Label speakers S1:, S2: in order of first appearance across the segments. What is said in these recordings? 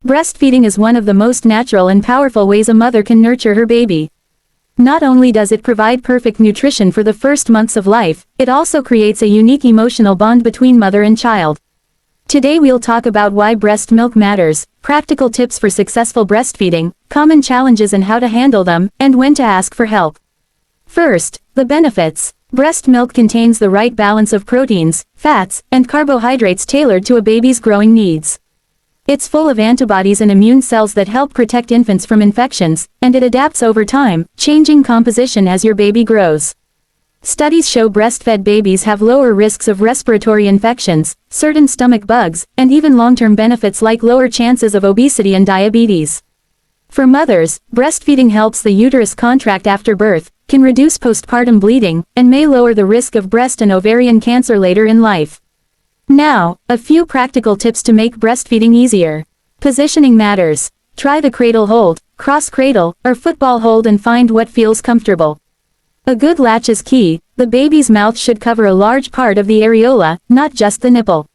S1: Breastfeeding is one of the most natural and powerful ways a mother can nurture her baby. Not only does it provide perfect nutrition for the first months of life, it also creates a unique emotional bond between mother and child. Today we'll talk about why breast milk matters, practical tips for successful breastfeeding, common challenges and how to handle them, and when to ask for help. First, the benefits. Breast milk contains the right balance of proteins, fats, and carbohydrates tailored to a baby's growing needs. It's full of antibodies and immune cells that help protect infants from infections, and it adapts over time, changing composition as your baby grows. Studies show breastfed babies have lower risks of respiratory infections, certain stomach bugs, and even long-term benefits like lower chances of obesity and diabetes. For mothers, breastfeeding helps the uterus contract after birth, can reduce postpartum bleeding, and may lower the risk of breast and ovarian cancer later in life. Now, a few practical tips to make breastfeeding easier. Positioning matters. Try the cradle hold, cross cradle, or football hold and find what feels comfortable. A good latch is key. The baby's mouth should cover a large part of the areola, not just the nipple.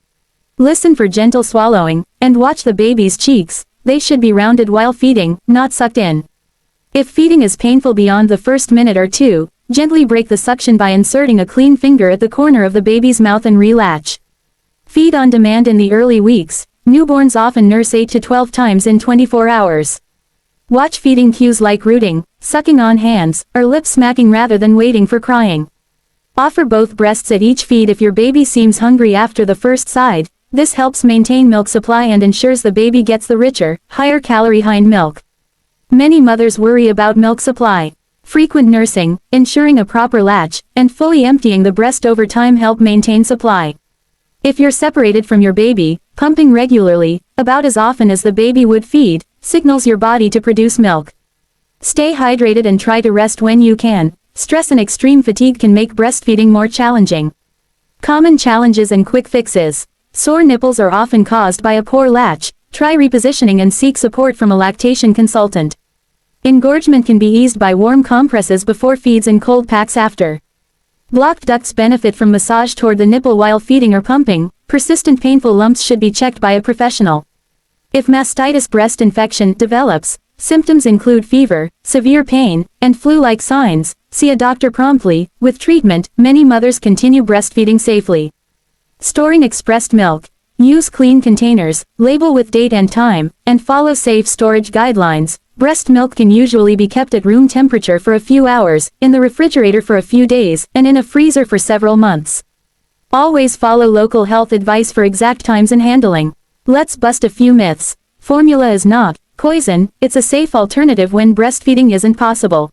S1: Listen for gentle swallowing, and watch the baby's cheeks. They should be rounded while feeding, not sucked in. If feeding is painful beyond the first minute or two, gently break the suction by inserting a clean finger at the corner of the baby's mouth and relatch. Feed on demand in the early weeks. Newborns often nurse 8 to 12 times in 24 hours. Watch feeding cues like rooting, sucking on hands, or lip smacking rather than waiting for crying. Offer both breasts at each feed if your baby seems hungry after the first side. This helps maintain milk supply and ensures the baby gets the richer, higher calorie hind milk. Many mothers worry about milk supply. Frequent nursing, ensuring a proper latch, and fully emptying the breast over time help maintain supply. If you're separated from your baby, pumping regularly, about as often as the baby would feed, signals your body to produce milk. Stay hydrated and try to rest when you can. Stress and extreme fatigue can make breastfeeding more challenging. Common challenges and quick fixes. Sore nipples are often caused by a poor latch. Try repositioning and seek support from a lactation consultant. Engorgement can be eased by warm compresses before feeds and cold packs after. Blocked ducts benefit from massage toward the nipple while feeding or pumping. Persistent painful lumps should be checked by a professional. If mastitis breast infection develops, symptoms include fever, severe pain, and flu-like signs. See a doctor promptly. With treatment, many mothers continue breastfeeding safely. Storing expressed milk. Use clean containers, label with date and time, and follow safe storage guidelines. Breast milk can usually be kept at room temperature for a few hours, in the refrigerator for a few days, and in a freezer for several months. Always follow local health advice for exact times and handling. Let's bust a few myths. Formula is not poison. It's a safe alternative when breastfeeding isn't possible.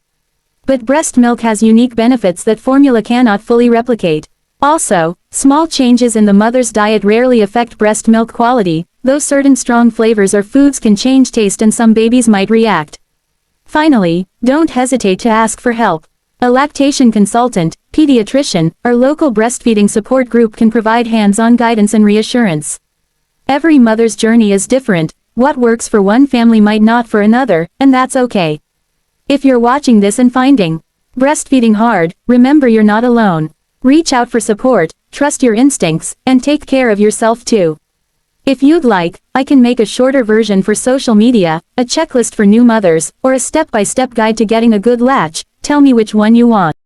S1: But breast milk has unique benefits that formula cannot fully replicate. Also, small changes in the mother's diet rarely affect breast milk quality, though certain strong flavors or foods can change taste and some babies might react. Finally, don't hesitate to ask for help. A lactation consultant, pediatrician, or local breastfeeding support group can provide hands-on guidance and reassurance. Every mother's journey is different. What works for one family might not for another, and that's okay. If you're watching this and finding breastfeeding hard, remember you're not alone. Reach out for support, trust your instincts, and take care of yourself too. If you'd like, I can make a shorter version for social media, a checklist for new mothers, or a step-by-step guide to getting a good latch. Tell me which one you want.